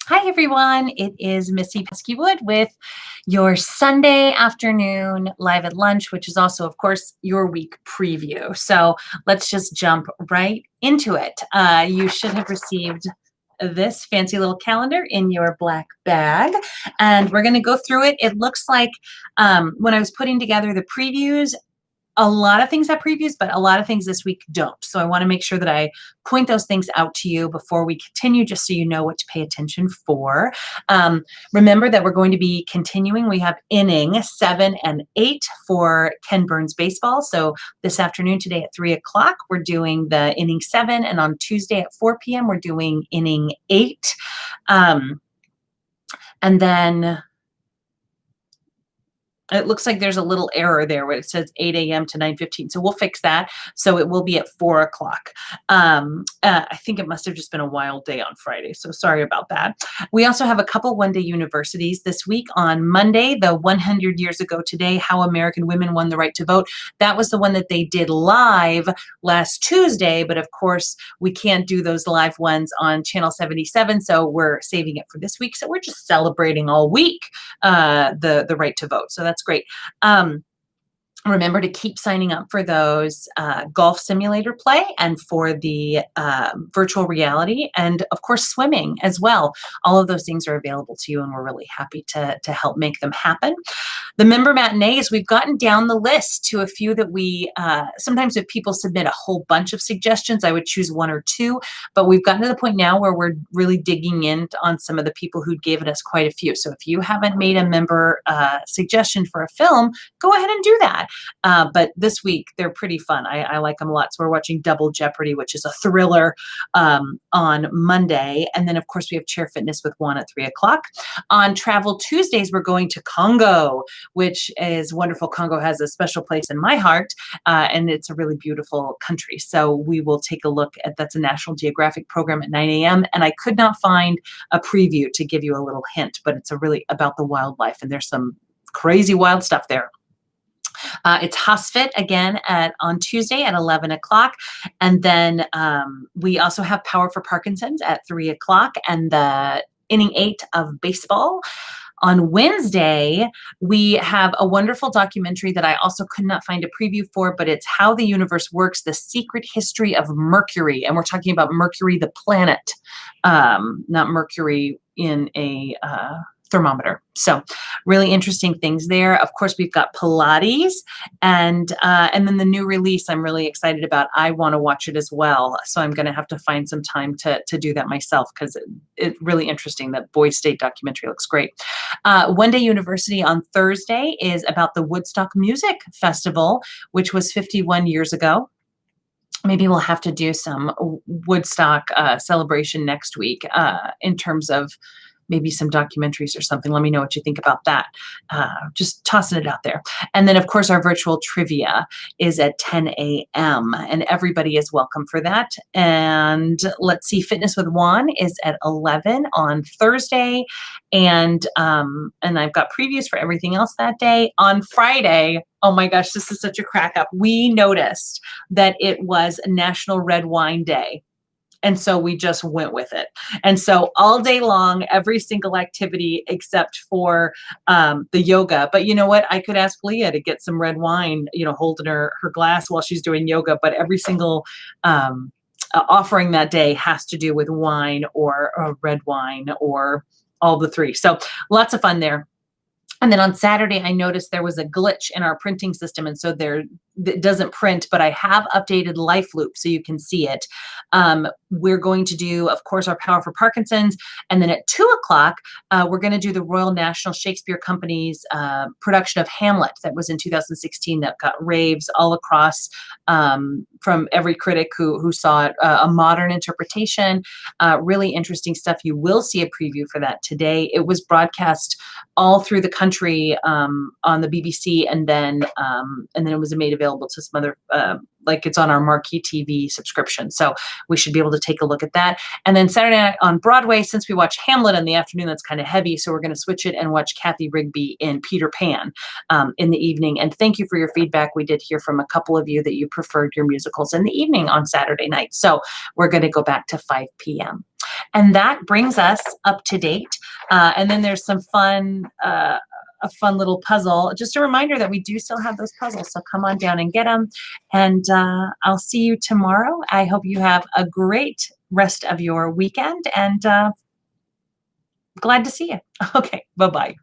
Hi, everyone. It is Missy Peskywood with your Sunday afternoon live at lunch, which is also, of course, your week preview. So let's just jump right into it. You should have received this fancy little calendar in your black bag, and we're going to go through it. It looks like when I was putting together the previews, a lot of things have previews, but a lot of things this week don't. So I want to make sure that I point those things out to you before we continue, just so you know what to pay attention for. Remember that we're going to be continuing. We have inning 7 and 8 for Ken Burns baseball. So this afternoon, today at 3 o'clock, we're doing the inning 7, and on Tuesday at 4 p.m., we're doing inning 8. And then it looks like there's a little error there where it says 8 a.m. to 9:15. So we'll fix that. So it will be at 4 o'clock. I think it must have just been a wild day on Friday. So sorry about that. We also have a couple one-day universities this week. On Monday, the 100 years ago today, How American Women Won the Right to Vote. That was the one that they did live last Tuesday. But of course, we can't do those live ones on Channel 77. So we're saving it for this week. So we're just celebrating all week the right to vote. So that's great. Remember to keep signing up for those golf simulator play and for the virtual reality, and of course swimming as well. All of those things are available to you, and we're really happy to help make them happen. The member matinees, we've gotten down the list to a few that we sometimes if people submit a whole bunch of suggestions, I would choose one or two, but we've gotten to the point now where we're really digging in on some of the people who'd given us quite a few. So if you haven't made a member suggestion for a film, go ahead and do that. But this week, they're pretty fun. I like them a lot. So we're watching Double Jeopardy, which is a thriller on Monday. And then, of course, we have Chair Fitness with Juan at 3 o'clock. On Travel Tuesdays, we're going to Congo, which is wonderful. Congo has a special place in my heart, and it's a really beautiful country. So we will take a look at that's a National Geographic program at 9 a.m. And I could not find a preview to give you a little hint, but it's a really about the wildlife, and there's some crazy wild stuff there. It's HOSFIT again on Tuesday at 11 o'clock. And then we also have Power for Parkinson's at 3 o'clock and the inning 8 of baseball. On Wednesday, we have a wonderful documentary that I also could not find a preview for, but it's How the Universe Works, The Secret History of Mercury. And we're talking about Mercury, the planet, not Mercury in a thermometer. So really interesting things there. Of course, we've got Pilates and then the new release I'm really excited about. I want to watch it as well. So I'm going to have to find some time to do that myself, because it's really interesting. That Boys State documentary looks great. One Day University on Thursday is about the Woodstock Music Festival, which was 51 years ago. Maybe we'll have to do some Woodstock celebration next week in terms of maybe some documentaries or something. Let me know what you think about that. Just tossing it out there. And then, of course, our virtual trivia is at 10 a.m. and everybody is welcome for that. And let's see, Fitness with Juan is at 11 on Thursday. And I've got previews for everything else that day. On Friday, oh my gosh, this is such a crack up. We noticed that it was National Red Wine Day. And so we just went with it. And so all day long, every single activity except for the yoga. But you know what? I could ask Leah to get some red wine, holding her glass while she's doing yoga. But every single offering that day has to do with wine or red wine or all the three. So lots of fun there. And then on Saturday, I noticed there was a glitch in our printing system. And so it doesn't print, but I have updated LifeLoop so you can see it. We're going to do, of course, our Power for Parkinson's. And then at 2 o'clock, we're going to do the Royal National Shakespeare Company's production of Hamlet that was in 2016 that got raves all across from every critic who saw it. A modern interpretation, really interesting stuff. You will see a preview for that today. It was broadcast all through the country on the BBC, and then it was made available to some other, like it's on our Marquee TV subscription. So we should be able to take a look at that. And then Saturday night on Broadway, since we watch Hamlet in the afternoon, that's kind of heavy. So we're going to switch it and watch Kathy Rigby in Peter Pan in the evening. And thank you for your feedback. We did hear from a couple of you that you preferred your musicals in the evening on Saturday night. So we're going to go back to 5 p.m. And that brings us up to date. And then there's some fun, a fun little puzzle. Just a reminder that we do still have those puzzles. So come on down and get them. And I'll see you tomorrow. I hope you have a great rest of your weekend and glad to see you. Okay, bye-bye.